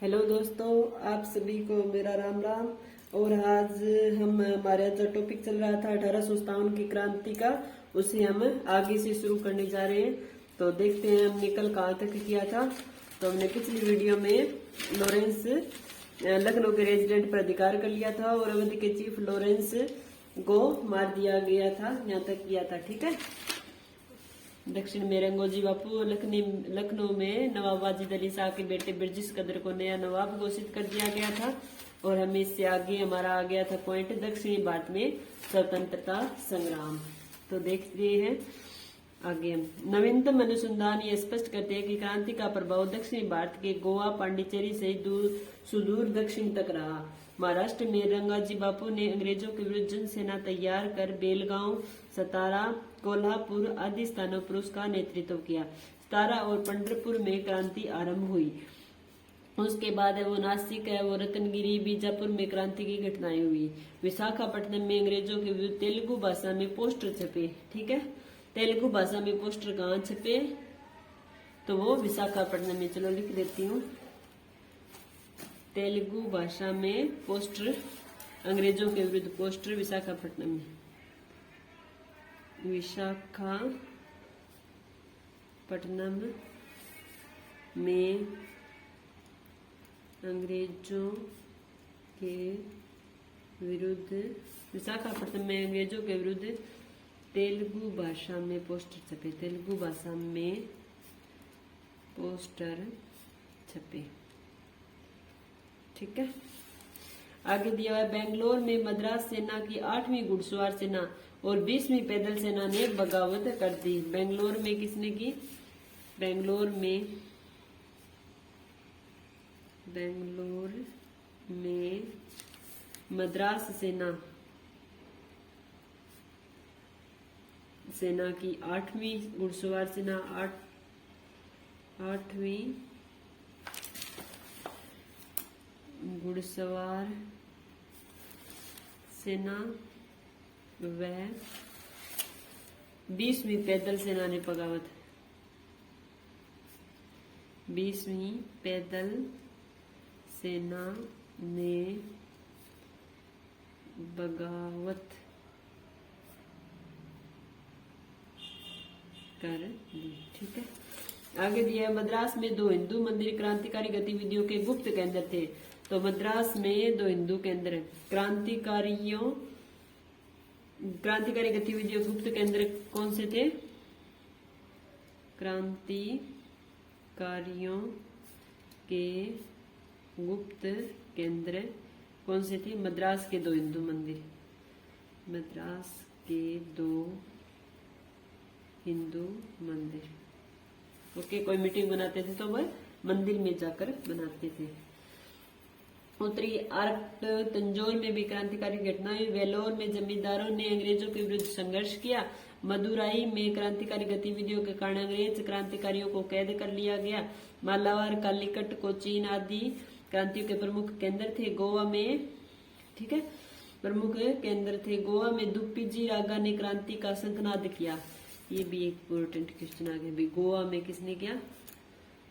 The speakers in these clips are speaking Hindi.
हेलो दोस्तों, आप सभी को मेरा राम राम। और आज हमारा जो टॉपिक चल रहा था 1857 की क्रांति का, उसे हम आगे से शुरू करने जा रहे हैं। तो देखते हैं हमने कल कहाँ तक किया था। तो हमने पिछली वीडियो में लॉरेंस लखनऊ के रेजिडेंट पर अधिकार कर लिया था और अवध के चीफ लॉरेंस को मार दिया गया था, यहाँ तक किया था। ठीक है। दक्षिण में रंगोजी बापू लखनऊ में नवाब वाजिद अली शाह के बेटे ब्रिजेश कदर को नया नवाब घोषित कर दिया गया था। और हमें इससे आगे हमारा आ गया था पॉइंट, दक्षिणी भारत में स्वतंत्रता संग्राम। तो देखते हैं आगे हम नवीनतम अनुसंधान ये स्पष्ट करते हैं कि क्रांति का प्रभाव दक्षिणी भारत के गोवा, पांडिचेरी से सुदूर दक्षिण तक रहा। महाराष्ट्र में रंगाजी बापू ने अंग्रेजों के विरुद्ध जन सेना तैयार कर बेलगांव, सतारा, कोल्हापुर आदि स्थानों पर उसका नेतृत्व किया। सतारा और पंढरपुर में क्रांति आरंभ हुई। उसके बाद वो नासिक है, वो रत्नगिरी, बीजापुर में क्रांति की घटनाएं हुई। विशाखापट्टनम में अंग्रेजों के विरुद्ध तेलुगु भाषा में पोस्टर छपे। ठीक है, तेलुगु भाषा में पोस्टर कहाँ छपे? तो वो विशाखापट्टनम में। चलो लिख देती हूँ, तेलुगु भाषा में पोस्टर, अंग्रेजों के विरुद्ध पोस्टर विशाखापट्टनम में। विशाखापट्टनम में अंग्रेजों के विरुद्ध, विशाखापट्टनम में अंग्रेजों के विरुद्ध तेलुगु भाषा में पोस्टर छपे। तेलुगु भाषा में पोस्टर छपे। ठीक है। आगे दिया हुआ है, बेंगलोर में मद्रास सेना की 8वीं घुड़सवार सेना और 20वीं पैदल सेना ने बगावत कर दी। बेंगलोर में किसने की? बेंगलोर में मद्रास सेना की 8वीं घुड़सवार सेना, 8वीं घुड़सवार सेना व 20वीं पैदल सेना ने बगावत। 20वीं पैदल सेना ने बगावत कर दी। ठीक है। आगे दिया, मद्रास में 2 हिंदू मंदिर क्रांतिकारी गतिविधियों के गुप्त केंद्र थे। तो मद्रास में 2 हिंदू केंद्र, क्रांतिकारी गतिविधियों गुप्त केंद्र कौन से थे? क्रांतिकारियों के गुप्त केंद्र कौन से थे? मद्रास के 2 हिंदू मंदिर, मद्रास के 2 हिंदू मंदिर। ओके, कोई मीटिंग बनाते थे तो वह मंदिर में जाकर बनाते थे। उत्तरी आर्ट तंजौर में भी क्रांतिकारी घटनाएं हुई। वेलोर में जमींदारों ने अंग्रेजों के विरुद्ध संघर्ष किया। मदुराई में क्रांतिकारी गतिविधियों के कारण अंग्रेज क्रांतिकारियों को कैद कर लिया गया। मालाबार, कालीकट, कोचीन आदि क्रांतियों के प्रमुख केंद्र थे। गोवा में, ठीक है, प्रमुख केंद्र थे। गोवा में दुप्पीजी रागा ने क्रांति का शंखनाद किया। ये भी एक इम्पोर्टेंट क्वेश्चन आ गया। गोवा में किसने किया?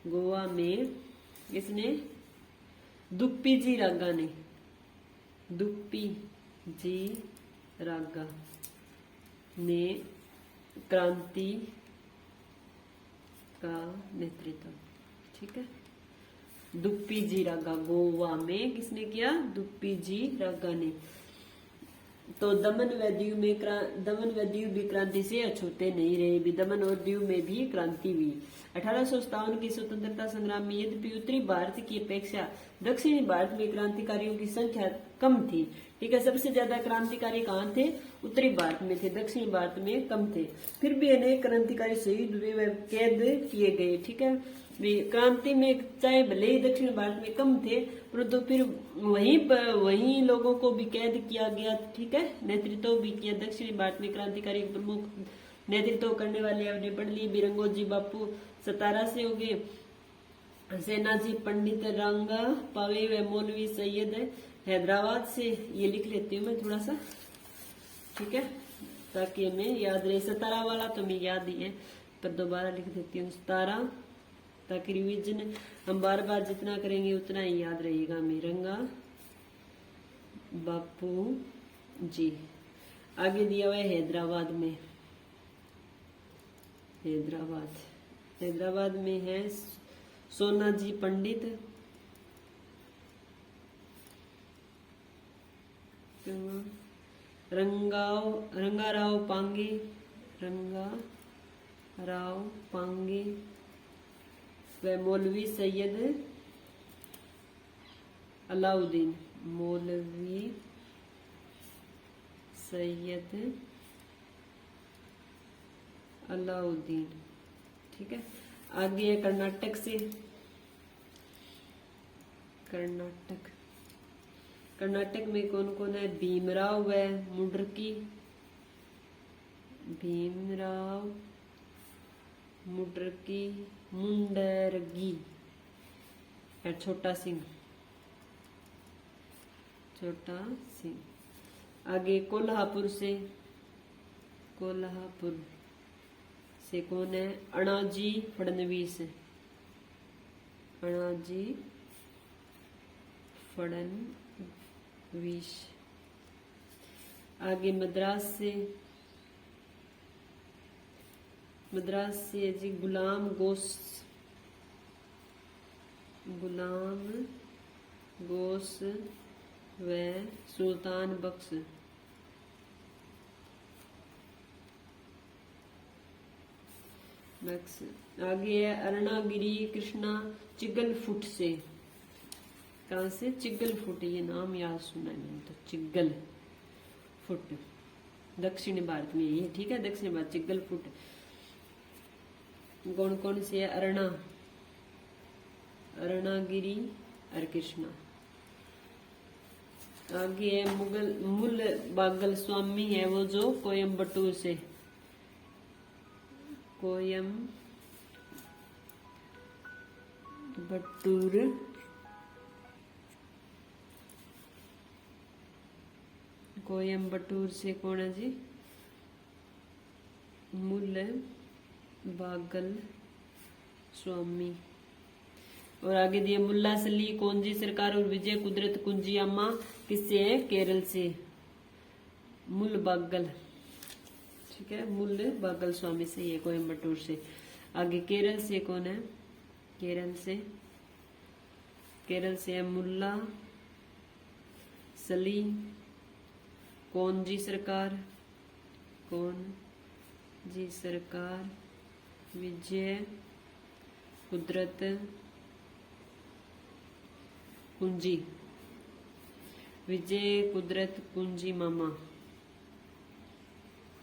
गोवा में किसने? दुप्पीजी रागा ने, दुप्पीजी रागा ने क्रांति का नेतृत्व। ठीक है, दुप्पीजी रागा गोवा में किसने किया? दुप्पीजी रागा ने। तो दमन व दीव भी क्रांति से अछूते नहीं रहे। भी दमन और दीव में भी क्रांति हुई। 1857 की स्वतंत्रता संग्राम में यद्यपि उत्तरी भारत की अपेक्षा दक्षिणी भारत में क्रांतिकारियों की संख्या कम थी। ठीक है, सबसे ज्यादा क्रांतिकारी कहाँ थे? उत्तरी भारत में थे, दक्षिणी भारत में कम थे। फिर भी अनेक क्रांतिकारी शहीद हुए व कैद किए गए। ठीक है, क्रांति में चाहे भले ही दक्षिण भारत में कम थे, परंतु फिर वहीं लोगों को भी कैद किया गया। ठीक है, नेतृत्व भी किया। दक्षिणी भारत में क्रांतिकारी प्रमुख नेतृत्व करने वाले हमने पढ़ लिए। बिरंगोजी बापू सतारा से हो गए, सेनाजी पंडित रंगा पावे व मौलवी सैयद हैदराबाद से। ये लिख लेती हूँ मैं थोड़ा सा, ठीक है, ताकि हमें याद रहे। सतारा वाला तो हमें याद ही है, पर दोबारा लिख देती हूँ। 17 ताकि रिवीजन हम बार बार जितना करेंगे उतना ही याद रहेगा। रंगा बापू जी। आगे दिया हुआ है हैदराबाद में। हैदराबाद में है सोनाजी पंडित, रंगाराव पांगे व मौलवी सैयद अलाउद्दीन। ठीक है। आगे है कर्नाटक से। कर्नाटक में कौन कौन है? भीमराव व मुंडरकी। मुंडरगी और छोटा सिंह। आगे कोल्हापुर से कौन है? अनाजी फडणवीस। आगे मद्रास से जी गुलाम गोस व सुल्तान बख्श। आगे है अरुणागिरी कृष्णा चिगलफुट से। कहाँ से? चिगलफुट, ये नाम याद सुना है मैंने तो। चिगलफुट दक्षिण भारत में ये, ठीक है, दक्षिण भारत। चिगलफुट कौन कौन से है? अरुणागिरी और कृष्णा। आगे है मूल बागल स्वामी है वो जो कोयम्बटूर से। कोयम्बटूर से कौन है जी? मूल बागल स्वामी। और आगे दिए मुल्ला सली कौंजी सरकार और विजय कुदरत कुंजी अम्मा किससे है? केरल से। मूल बागल, ठीक है, मूल बागल स्वामी से, ये कोयम्बटूर से। आगे केरल से कौन है? केरल से है मुल्ला सली कौंजी सरकार। विजय कुदरत कुंजी मामा।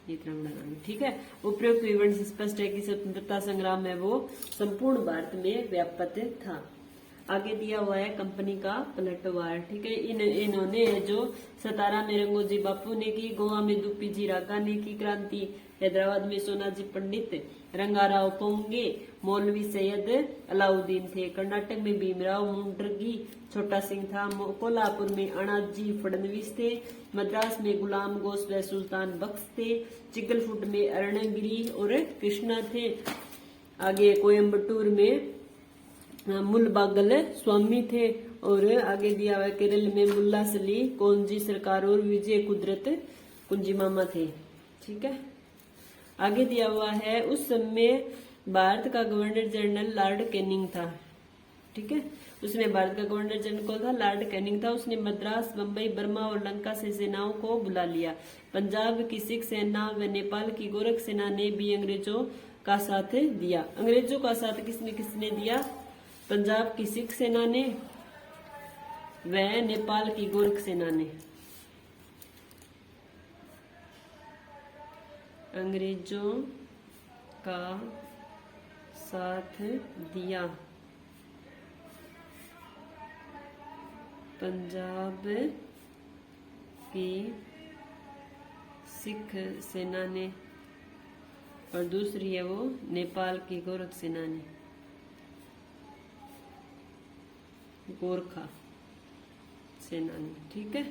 ये त्रिभुवन, ठीक है। उपरोक्त विवरण से स्पष्ट है कि स्वतंत्रता संग्राम में वो संपूर्ण भारत में व्याप्त था। आगे दिया हुआ है कंपनी का पलटवार, ठीक है। इन्होंने जो सतारा में रंगोजी बापू ने की, गोवा में दुप्पी जी रागा ने की क्रांति, हैदराबाद में सोनाजी पंडित, रंगाराव पोंगे, मौलवी सैयद अलाउद्दीन थे, कर्नाटक में भीमराव मुंडरगी, छोटा सिंह था, कोल्हापुर में अनाजी फडणवीस थे, मद्रास में गुलाम गोस व सुल्तान बख्श थे, चिगलफुट में अरुणगिरी और कृष्णा थे। आगे कोयम्बटूर में मूल बागल स्वामी थे। और आगे दिया हुआ केरल में मुल्ला सली कौंजी सरकार और विजय कुदरत कुंजी मामा थे, ठीक है। आगे दिया हुआ है उस समय भारत का गवर्नर जनरल लॉर्ड कैनिंग था, ठीक है। उसने भारत का गवर्नर जनरल कौन था? लॉर्ड कैनिंग था। उसने मद्रास, बंबई, बर्मा और लंका से सेनाओं को बुला लिया। पंजाब की सिख सेना व नेपाल की गोरख सेना ने भी अंग्रेजों का साथ दिया। अंग्रेजों का साथ किसने किसने दिया? पंजाब की सिख सेना ने व नेपाल की गोरख सेना ने अंग्रेजों का साथ दिया। पंजाब की सिख सेना ने और दूसरी है वो नेपाल की गोरख सेना ने, गोरखा सेना ने, ठीक है।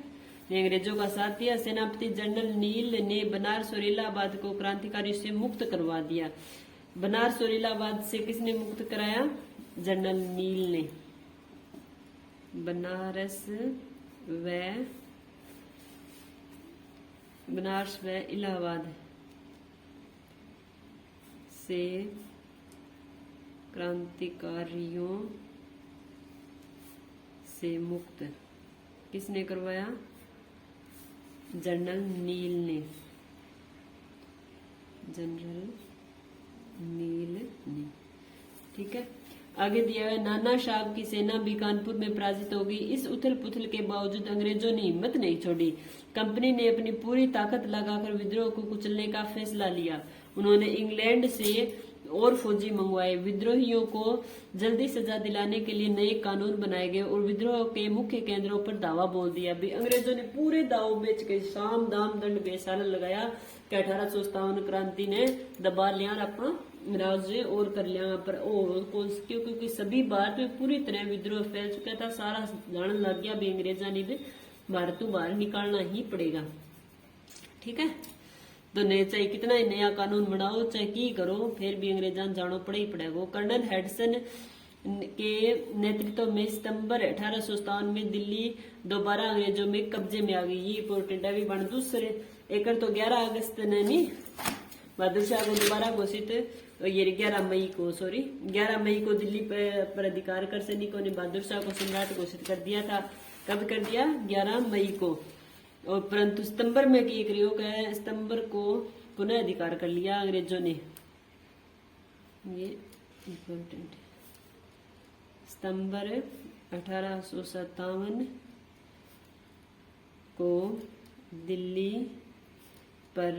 ने अंग्रेजों का साथ दिया। सेनापति जनरल नील ने बनारस और इलाहाबाद को क्रांतिकारी से मुक्त करवा दिया। बनारस और इलाहाबाद से किसने मुक्त कराया? जनरल नील ने बनारस व इलाहाबाद से क्रांतिकारियों से मुक्त किसने करवाया? जनरल नील ने। जनरल नील ने, ठीक है। आगे दिया है नाना साहब की सेना भी कानपुर में पराजित हो गई। इस उथल पुथल के बावजूद अंग्रेजों ने हिम्मत नहीं छोड़ी। कंपनी ने अपनी पूरी ताकत लगाकर विद्रोह को कुचलने का फैसला लिया। उन्होंने इंग्लैंड से और फौजी मंगवाए। विद्रोहियों को जल्दी सजा दिलाने के लिए नए कानून बनाए गए और विद्रोह के मुख्य केंद्रों पर दावा बोल दिया। भी अंग्रेजों ने पूरे दाव बेच के साम दाम दंड बेसारा लगाया कि 1857 क्रांति ने दबा लिया अपना राज्य और कर लिया पर क्योंकि सभी भारत में पूरी तरह विद्रोह फैल चुका था। सारा जान लग गया भी अंग्रेजा ने भी भारत को बाहर निकालना ही पड़ेगा, ठीक है। तो नए चाहे कितना ही नया कानून बनाओ चाहे की करो फिर भी अंग्रेजा जानो पड़े ही पड़ेगा। कर्नल हेडसन के नेतृत्व में सितंबर 1857 में दिल्ली दोबारा अंग्रेजों में कब्जे में आ गई। ये इंपोर्टेंट है। बन दूसरे एकड़ तो 11 अगस्त ने नहीं बहादुर शाह को दोबारा घोषित ये 11 मई को दिल्ली पर अधिकार कर सैनिकों ने बहादुर शाह को सम्राट घोषित कर दिया था। कब कर दिया? 11 मई को। और परंतु सितंबर में एक प्रयोग है, सितंबर को पुनः अधिकार कर लिया अंग्रेजों ने। ये इम्पोर्टेंट है। सितंबर 1857 को दिल्ली पर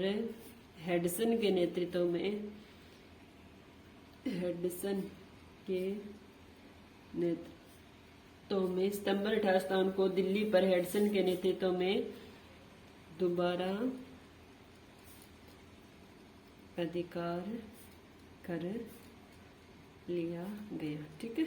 हेडसन के नेतृत्व में सितंबर 1857 को दिल्ली पर हेडसन के नेतृत्व में दोबारा अधिकार कर लिया गया, ठीक है।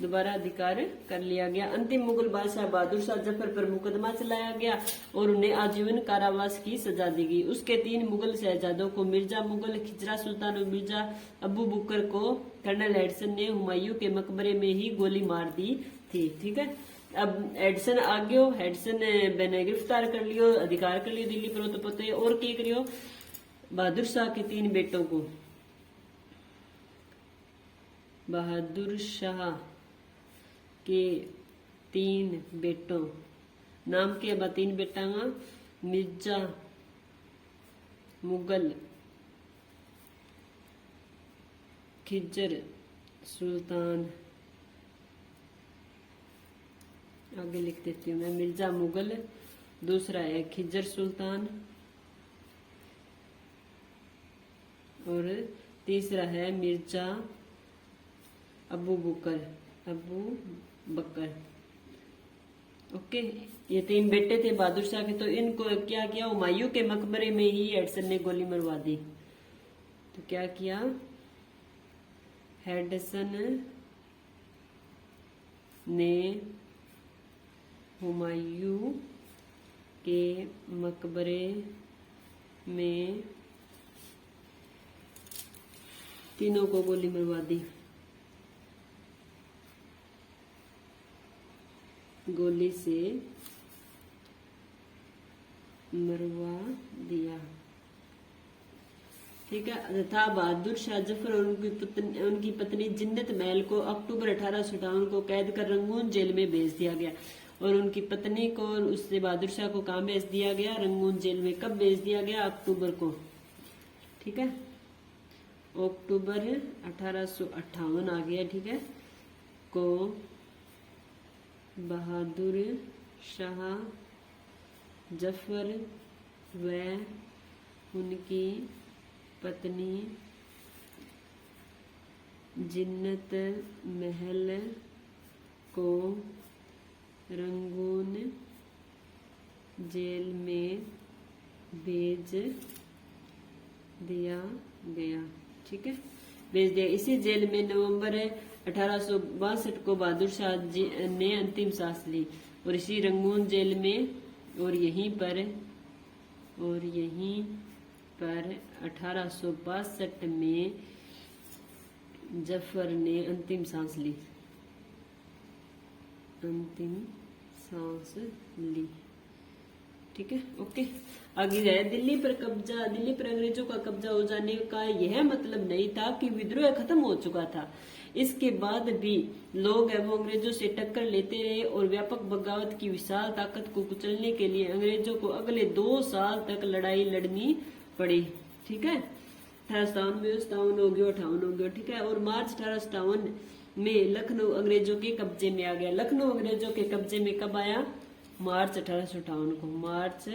दोबारा अधिकार कर लिया गया। अंतिम मुगल बादशाह बहादुर शाह जफर पर मुकदमा चलाया गया और उन्हें आजीवन कारावास की सजा दी गई। उसके 3 मुगल शहजादों को मिर्जा मुगल, खिजरा सुल्तान और मिर्जा अबू बकर को कर्नल हेडसन ने हुमायूं के मकबरे में ही गोली मार दी थी, ठीक है। अब हेडसन आ गयो, हेडसन ने गिरफ्तार कर लियो, अधिकार कर लियो दिल्ली पर। तो पते और क्या करियो? बहादुर शाह के 3 बेटों को, बहादुर शाह के 3 बेटों नाम के अब 3 बेटा मिर्जा मुगल, खिजर सुल्तान, आगे लिख देती हूँ मैं, मिर्जा मुगल, दूसरा है खिजर सुल्तान और तीसरा है मिर्जा अबू बकर। ओके, ये 3 बेटे थे बहादुर शाह के। तो इनको क्या किया? हुमायूं के मकबरे में ही हेडसन ने गोली मरवा दी। तो क्या किया? हेडसन ने हुमायूं के मकबरे में तीनों को गोली मरवा दी, गोली से मरवा दिया, ठीक है। तथा बहादुर शाह जफर और उनकी पत्नी जिन्नत महल को अक्टूबर 1857 को कैद कर रंगून जेल में भेज दिया गया। और उनकी पत्नी को और उससे बहादुर शाह को कहाँ भेज दिया गया? रंगून जेल में। कब भेज दिया गया? अक्टूबर को, ठीक है। अक्टूबर 1858 आ गया, ठीक है, को बहादुर शाह जफर व उनकी पत्नी जिन्नत महल को रंगून जेल में भेज दिया गया, ठीक है, भेज दिया। इसी जेल में नवंबर 1862 को बहादुर शाह जी ने अंतिम सांस ली और इसी रंगून जेल में और यहीं पर 1862 में जफर ने अंतिम सांस ली, अंतिम सांस ली। ठीक है, ओके। आगे है, दिल्ली पर कब्जा, दिल्ली पर अंग्रेजों का कब्जा हो जाने का यह मतलब नहीं था कि विद्रोह खत्म हो चुका था। इसके बाद भी लोग वो अंग्रेजों से टक्कर लेते रहे और व्यापक बगावत की विशाल ताकत को कुचलने के लिए अंग्रेजों को अगले 2 साल तक लड़ाई लड़नी पड़ी। ठीक है, 1857 में 57 हो गया, 58 हो गया। ठीक है, और मार्च 1857 में लखनऊ अंग्रेजों के कब्जे में आ गया। लखनऊ अंग्रेजों के कब्जे में कब आया? मार्च 1858 को। मार्च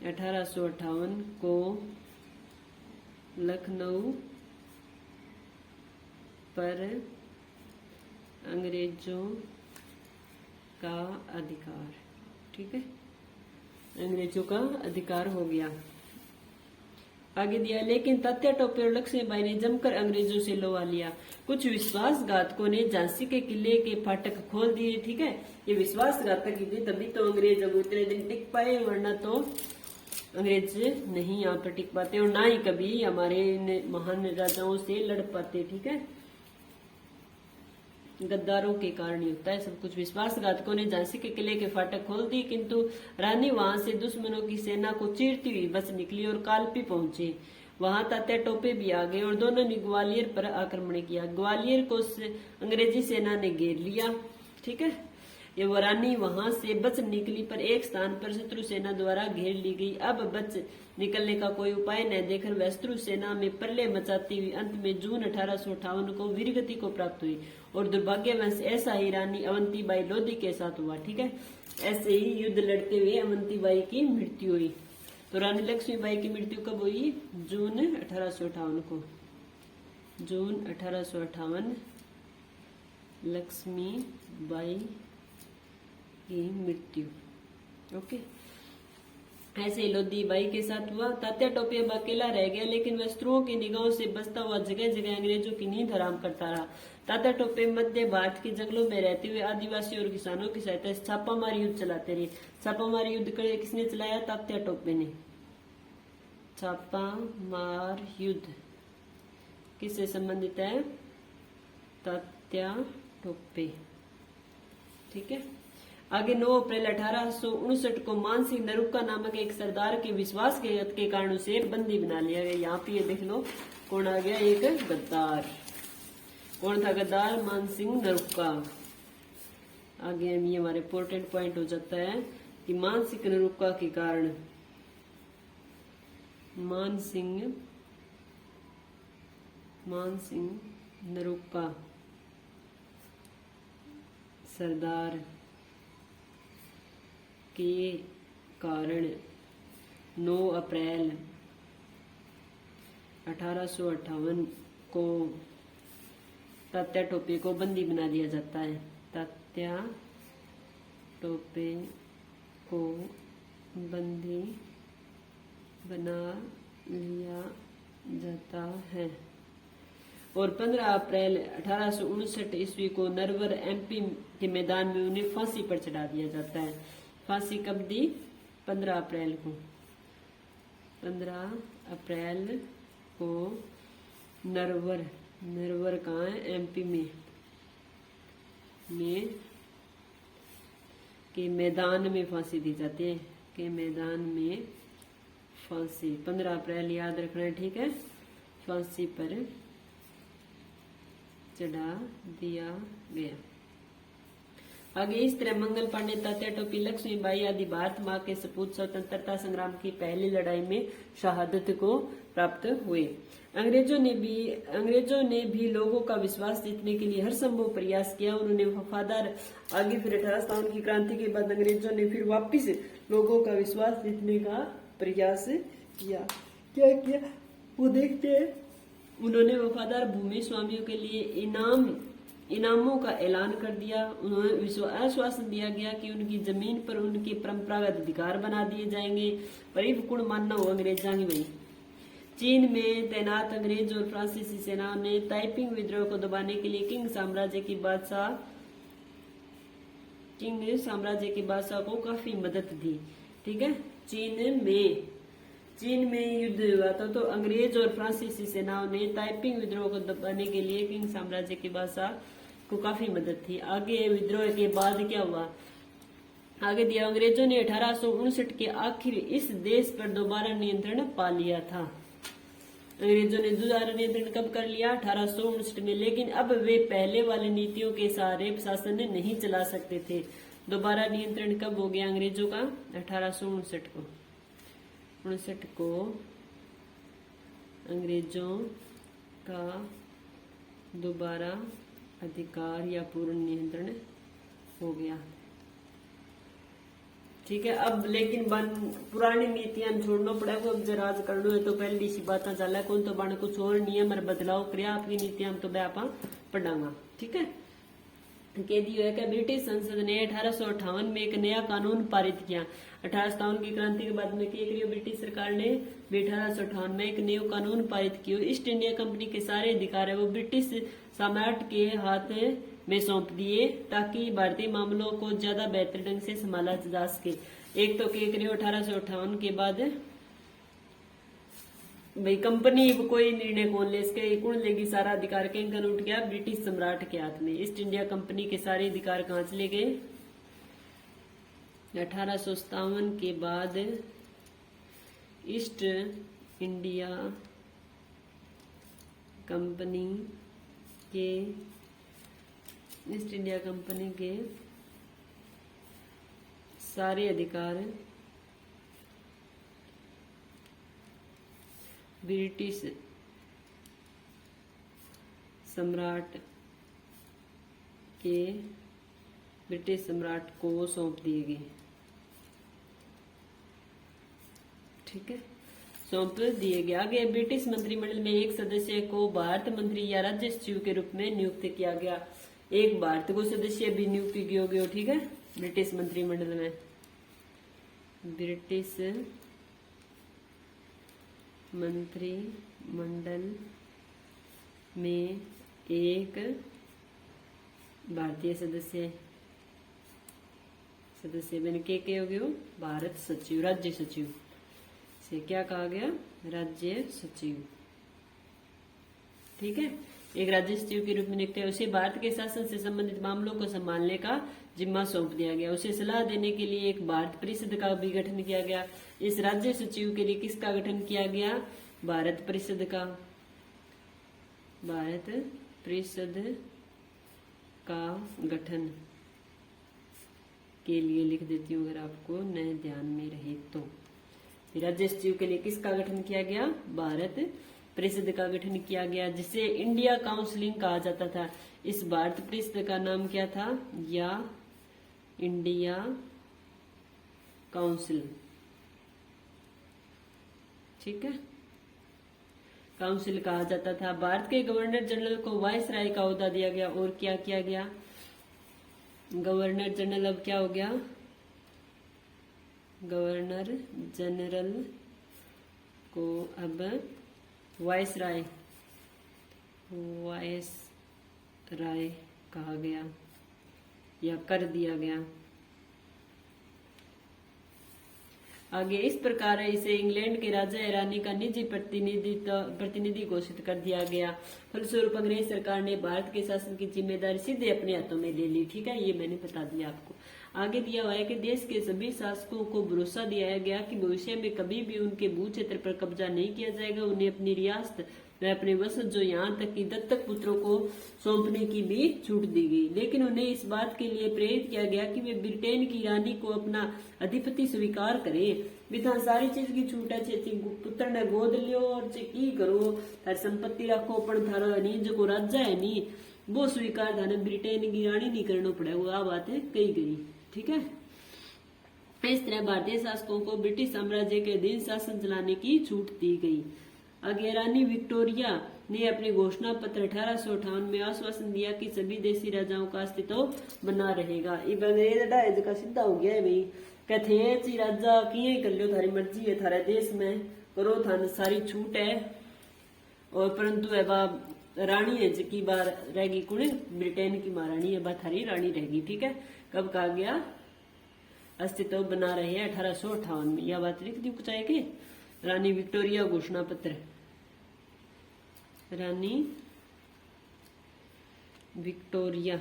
1858 को लखनऊ पर अंग्रेजों का अधिकार, ठीक है, अंग्रेजों का अधिकार हो गया। आगे दिया, लेकिन तात्या टोपे और लक्ष्मीबाई ने जमकर अंग्रेजों से लोहा लिया। कुछ विश्वासघातकों ने झांसी के किले के फाटक खोल दिए। ठीक है, ये विश्वासघातक ही थे, तभी तो अंग्रेज अब इतने दिन टिक पाए, वरना तो अंग्रेज नहीं यहाँ पर टिक पाते और ना ही कभी हमारे महान राजाओं से लड़ पाते। ठीक है, गद्दारों के कारण ही होता है सब कुछ। विश्वासघातकों ने झांसी के किले के फाटक खोल दी, किंतु रानी वहां से दुश्मनों की सेना को चीरती हुई बच निकली और कालपी पहुंचे। वहां तात्या टोपे भी आ गए और दोनों ने ग्वालियर पर आक्रमण किया। ग्वालियर को अंग्रेजी सेना ने घेर लिया। ठीक है, ये रानी वहां से बच निकली, पर एक स्थान पर शत्रु सेना द्वारा घेर ली गई। अब बच निकलने का कोई उपाय न देखकर वह शत्रु सेना में प्रलय मचाती हुई अंत में जून 1858 को वीरगति को प्राप्त हुई। और दुर्भाग्यवश ऐसा ही रानी अवंतीबाई लोधी के साथ हुआ। ठीक है, ऐसे ही युद्ध लड़ते हुए अवंतीबाई की मृत्यु हुई। तो रानी लक्ष्मीबाई की मृत्यु कब हुई? जून 1858 को। जून 1858 लक्ष्मीबाई की मृत्यु। ओके, ऐसे ही लोधी बाई के साथ हुआ। तात्या टोपे अब अकेला रह गया, लेकिन वह शत्रुओं की निगाहों से बचता हुआ जगह जगह अंग्रेजों की नींद हराम करता रहा। तात्या टोपे मध्य भारत के जंगलों में रहते हुए आदिवासी और किसानों की सहायता से छापामार युद्ध चलाते रहे। छापामार युद्ध किसने चलाया? तात्या टोपे ने। छापामार युद्ध किससे संबंधित है? तात्या टोपे। ठीक है, आगे 9 अप्रैल 1859 को मान सिंह नरूका नामक एक सरदार के विश्वासघात के कारण उसे बंदी बना लिया गया। यहाँ पे ये देख लो कौन आ गया, एक गद्दार। कौन था गद्दार? मान सिंह नरूका। आगे हम ये हमारे इंपॉर्टेंट पॉइंट हो जाता है कि मान सिंह नरूका के कारण मान सिंह नरूका सरदार के कारण 9 अप्रैल 1858 को तात्या टोपे को बंदी बना दिया जाता है। तात्या टोपे को बंदी बना लिया जाता है और 15 अप्रैल 1859 ईस्वी को नरवर एमपी के मैदान में उन्हें फांसी पर चढ़ा दिया जाता है। फांसी कब दी? 15 अप्रैल को। 15 अप्रैल को नरवर कहाँ है? एमपी में के मैदान में फांसी दी जाती है। के मैदान में फांसी 15 अप्रैल याद रखना है। ठीक है, फांसी पर चढ़ा दिया गया। आगे इस तरह मंगल पांडे, तात्या टोपे, लक्ष्मीबाई आदि भारत माँ के सपूत स्वतंत्रता संग्राम की पहली लड़ाई में शहादत को प्राप्त हुए। अंग्रेजों ने भी लोगों का विश्वास जीतने के लिए हर संभव प्रयास किया। उन्होंने वफादार आगे फिर 1857 की क्रांति के बाद अंग्रेजों ने फिर वापिस लोगों का विश्वास जीतने का प्रयास किया। क्या किया वो देखते हैं। उन्होंने वफादार भूमि स्वामियों के लिए इनामों का ऐलान कर दिया। उन्होंने आश्वासन दिया गया कि उनकी जमीन पर उनके परंपरागत अधिकार बना दिए जाएंगे। परिपूर्ण मानना हो अंग्रेजा ही वही। चीन में तैनात अंग्रेज और फ्रांसीसी सेनाओं ने ताइपिंग विद्रोह को दबाने के लिए किंग साम्राज्य के बादशाह को काफी मदद दी। ठीक है, चीन में चीन में युद्ध हुआ था तो अंग्रेज और फ्रांसीसी सेनाओं ने ताइपिंग विद्रोह को दबाने के लिए किंग साम्राज्य की भाषा को काफी मदद थी। आगे विद्रोह के बाद क्या हुआ, आगे दिया, अंग्रेजों ने 1859 के आखिर इस देश पर दोबारा नियंत्रण पा लिया था। अंग्रेजों ने दोबारा नियंत्रण कब कर लिया, 1859 में। लेकिन अब वे पहले वाले नीतियों के सहारे शासन नहीं चला सकते थे। दोबारा नियंत्रण कब हो गया अंग्रेजों का, 1859 को। 59 को अंग्रेजों का दोबारा अधिकार या पूर्ण नियंत्रण हो गया। ठीक है, अब लेकिन पुरानी नीतियां छोड़ना पड़ेगा, अब जरा राज करना है तो पहली सी बातें चल कौन तो बन कुछ और नियम और बदलाव कर आपकी नीतियां तो वह आप पढ़ांगा। ठीक है, कह दिया है कि ब्रिटिश संसद ने 1858 में एक नया कानून पारित किया। 1857 की क्रांति के बाद में क्या करियो ब्रिटिश सरकार ने 1858 में एक नया कानून पारित किया। ईस्ट इंडिया कंपनी के सारे अधिकार है वो ब्रिटिश सम्राट के हाथ में सौंप दिए ताकि भारतीय मामलों को ज्यादा बेहतर ढंग से संभाला जा सके। एक तो क्या करियो 1858 के बाद भाई कंपनी कोई निर्णय कौन ले इसके कौन लेगी, सारा अधिकार कहीं उठ गया ब्रिटिश सम्राट के हाथ में। ईस्ट इंडिया कंपनी के सारे अधिकार कहां चले गए, 1857 के बाद ईस्ट इंडिया कंपनी के सारे अधिकार ब्रिटिश सम्राट को सौंप दिए गए। ठीक है, सौंप दिए गए। आगे ब्रिटिश मंत्रिमंडल में एक सदस्य को भारत मंत्री या राज्य सचिव के रूप में नियुक्त किया गया। एक भारत को सदस्य भी नियुक्त किया गया। ठीक है, ब्रिटिश मंत्रिमंडल में ब्रिटिश मंत्रिमंडल में एक भारतीय सदस्य बन के हो गया भारत सचिव, राज्य सचिव से क्या कहा गया, राज्य सचिव। ठीक है, एक राज्य सचिव के रूप में नियुक्त है। उसे भारत के शासन से संबंधित मामलों को संभालने का जिम्मा सौंप दिया गया। उसे सलाह देने के लिए एक भारत परिषद का भी गठन किया गया। इस राज्य सचिव के लिए किसका गठन किया गया, भारत परिषद का। भारत परिषद का गठन के लिए लिख देती हूँ अगर आपको नए ध्यान में रहे तो। राज्य सचिव के लिए किसका गठन किया गया, भारत परिषद का गठन किया गया, जिसे इंडिया काउंसिलिंग कहा जाता था। इस भारत परिषद का नाम क्या था, या इंडिया काउंसिल। ठीक है, काउंसिल कहा जाता था। भारत के गवर्नर जनरल को वायसराय का ओहदा दिया गया। और क्या किया गया, गवर्नर जनरल अब क्या हो गया, गवर्नर जनरल को अब वायसराय कहा गया या कर दिया गया। आगे इस प्रकार इसे इंग्लैंड के राजा या रानी का निजी प्रतिनिधि घोषित कर दिया गया। फलस्वरूप अंग्रेज सरकार ने भारत के शासन की जिम्मेदारी सीधे अपने हाथों में ले ली। ठीक है, ये मैंने बता दिया आपको। आगे दिया हुआ है कि देश के सभी शासकों को भरोसा दिया गया कि भविष्य में कभी भी उनके भू क्षेत्र पर कब्जा नहीं किया जाएगा। उन्हें अपनी रियासत व अपने वंशज जो यहाँ तक कि दत्तक पुत्रों को सौंपने की भी छूट दी गई। लेकिन उन्हें इस बात के लिए प्रेरित किया गया कि वे ब्रिटेन की रानी को अपना अधिपति स्वीकार करें। विधा सारी चीज की छूट है, पुत्र ने गोद लियो और की करो, थारी संपत्ति रखो, पर थारा नहीं जो राजा है नहीं वो स्वीकार था, ब्रिटेन की रानी नहीं करना पड़े, वो आ बात है कही गई। ठीक है, इस तरह भारतीय शासकों को ब्रिटिश साम्राज्य के अधीन शासन चलाने की छूट दी गई। आगे रानी विक्टोरिया ने अपने घोषणा पत्र 1858 में आश्वासन दिया कि सभी देशी राजाओं का अस्तित्व बना रहेगा। अंग्रेज का सीधा हो गया है भाई, कहते हैं राजा किए कर लो, थारी मर्जी है, थारे देश में करो, थाने सारी छूट है। और परंतु है बा रानी है जिसकी बार रहेगी कुण, ब्रिटेन की महारानी है बा थारी रानी रहेगी। ठीक है, कब कहा गया, अस्तित्व बना रहे हैं 1858 में, यह बात लिख दी चाहे के रानी विक्टोरिया घोषणा पत्र। रानी विक्टोरिया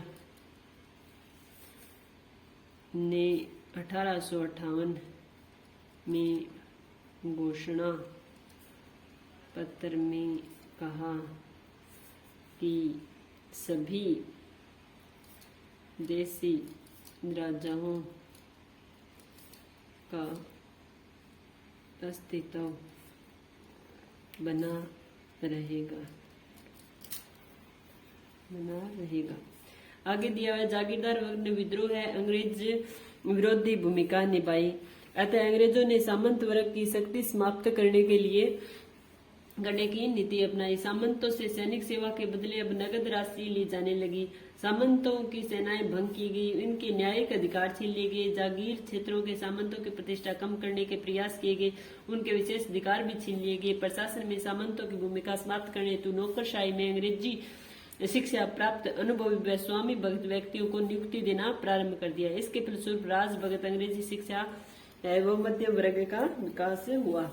ने 1858 में घोषणा पत्र में कहा कि सभी देसी राजाओं का अस्तित्व बना रहेगा। आगे दिया हुआ जागीरदार वर्ग ने विद्रोह है अंग्रेज विरोधी भूमिका निभाई, अतः अंग्रेजों ने सामंत वर्ग की शक्ति समाप्त करने की नीति अपनाई। सामंतों से सैनिक सेवा के बदले अब नगद राशि ली जाने लगी। सामंतों की सेनाएं भंग की गई, इनके न्यायिक अधिकार छीन लिए गए। जागीर क्षेत्रों के सामंतों की प्रतिष्ठा कम करने के प्रयास किए गए, उनके विशेष अधिकार भी छीन लिए गए। प्रशासन में सामंतों की भूमिका समाप्त करने हेतु नौकरशाही में अंग्रेजी शिक्षा प्राप्त अनुभवी व स्वामी भगत व्यक्तियों को नियुक्ति देना प्रारंभ कर दिया। इसके फलस्वरूप राज भगत अंग्रेजी शिक्षा एवं मध्यम वर्ग का विकास हुआ।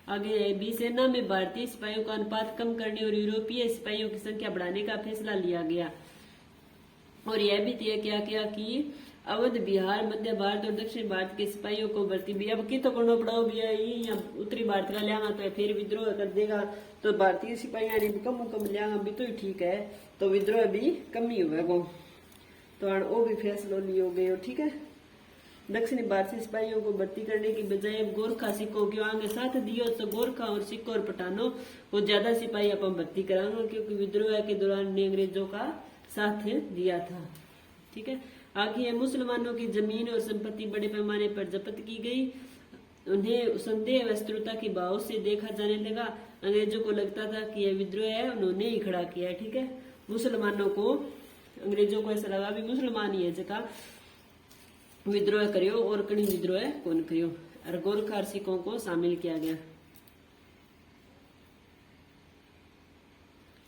आगे बी सेना में भारतीय सिपाहियों का अनुपात कम करने और यूरोपीय सिपाहियों की संख्या बढ़ाने का फैसला लिया गया और यह भी तय किया गया कि अवध, बिहार, मध्य भारत और दक्षिण भारत के सिपाहियों को भर्ती भी अब की तो करना पड़ा भैया, या उत्तरी भारत का लिया तो फिर विद्रोह कर देगा तो भारतीय सिपाहियां ने कम लिया भी तो ठीक है, तो विद्रोह भी कम ही होगा तो वो भी फैसला लियो गए। ठीक है, दक्षिणी भारत से सिपाहियों को भर्ती करने की बजाय अब गोरखा सिखों के आगे साथ दियो तो गोरखा और सिखों और पठानों को ज्यादा सिपाही अपन भर्ती कराएंगे, क्योंकि विद्रोह के दौरान ने अंग्रेजों का साथ दिया था। ठीक है, आगे मुसलमानों की जमीन और संपत्ति बड़े पैमाने पर जब्त की गई। उन्हें संदेह व शत्रुता के भाव से देखा जाने लगा। अंग्रेजों को लगता था कि यह विद्रोह है उन्होंने ही खड़ा किया है। ठीक है, मुसलमानों को, अंग्रेजों को ऐसा लगा भी मुसलमान ही है जगह विद्रोह करियो और कड़ी विद्रोह कौन करियो, और गोरखा सिखों को शामिल किया गया।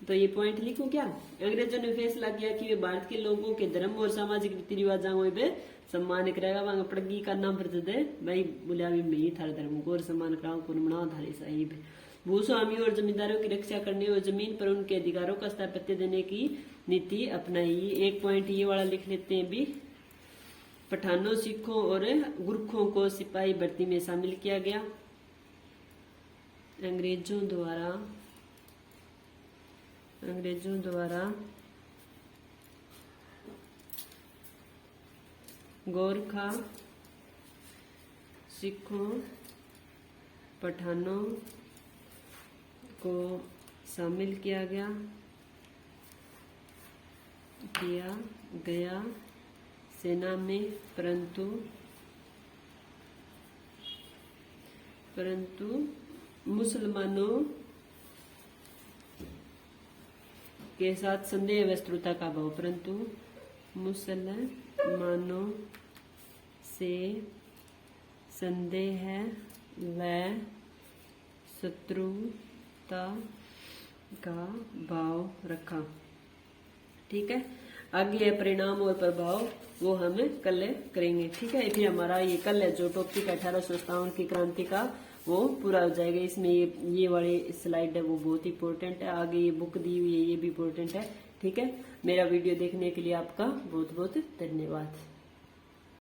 तो ये पॉइंट लिखो क्या, अंग्रेजों ने फैसला किया कि वे भारत के लोगों के धर्म और सामाजिक रीति रिवाजों में सम्मान करेगा। वहां पड़गी का नाम पर दे भाई बोलिया भी मैं ही थारे धर्म को और सम्मान कराऊं कौन मना थारे साहिब। भूस्वामी और जमींदारों की रक्षा करने और जमीन पर उनके अधिकारों का स्थापित्य देने की नीति अपनाई। एक पॉइंट ये वाला लिख लेते हैं भी, पठानों, सिखों और गुरखों को सिपाही भर्ती में शामिल किया गया। अंग्रेजों द्वारा गोरखा, सिखों, पठानों को शामिल किया गया सेना में, परंतु मुसलमानों के साथ संदेह व शत्रुता का भाव, परंतु मुसलमानों से संदेह व शत्रुता का भाव रखा। ठीक है, आगे है परिणाम और प्रभाव, वो हम कल करेंगे। ठीक है, फिर हमारा ये कल है जो टॉपिक 1857 की क्रांति का वो पूरा हो जाएगा। इसमें ये वाली स्लाइड है वो बहुत इंपॉर्टेंट है, आगे ये बुक दी हुई है ये भी इंपॉर्टेंट है। ठीक है, मेरा वीडियो देखने के लिए आपका बहुत बहुत धन्यवाद।